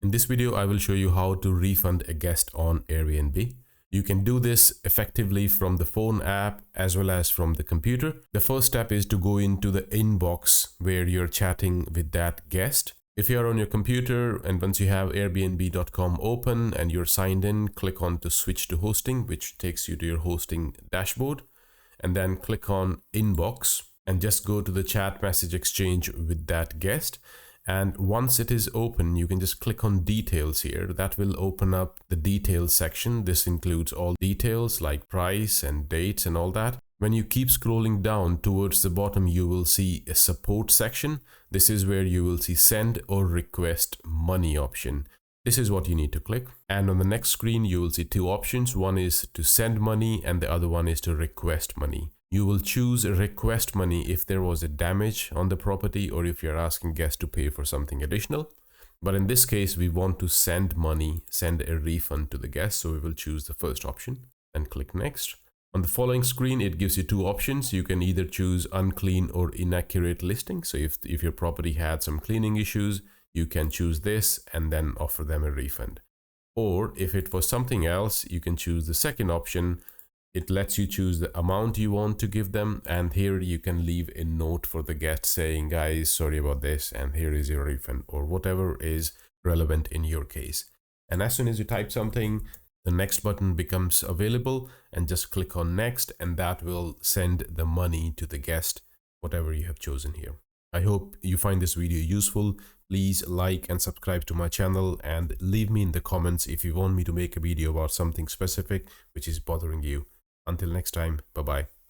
In this video, I will show you how to refund a guest on Airbnb. You can do this effectively from the phone app as well as from the computer. The first step is to go into the inbox where you're chatting with that guest. If you're on your computer and once you have Airbnb.com open and you're signed in, click on to switch to hosting, which takes you to your hosting dashboard, and then click on inbox and just go to the chat message exchange with that guest. And once it is open, you can just click on details here. That will open up the details section. This includes all details like price and dates and all that. When you keep scrolling down towards the bottom, you will see a support section. This is where you will see send or request money option. This is what you need to click. And on the next screen, you will see two options. One is to send money and the other one is to request money. You will choose request money if there was a damage on the property or if you're asking guests to pay for something additional. But in this case, we want to send money, send a refund to the guest. So we will choose the first option and click next. On the following screen, it gives you two options. You can either choose unclean or inaccurate listing. So if your property had some cleaning issues, you can choose this and then offer them a refund. Or if it was something else, you can choose the second option. It lets you choose the amount you want to give them. And here you can leave a note for the guest saying, guys, sorry about this. And here is your refund or whatever is relevant in your case. And as soon as you type something, the next button becomes available and just click on next and that will send the money to the guest, whatever you have chosen here. I hope you find this video useful. Please like and subscribe to my channel and leave me in the comments if you want me to make a video about something specific which is bothering you. Until next time, bye-bye.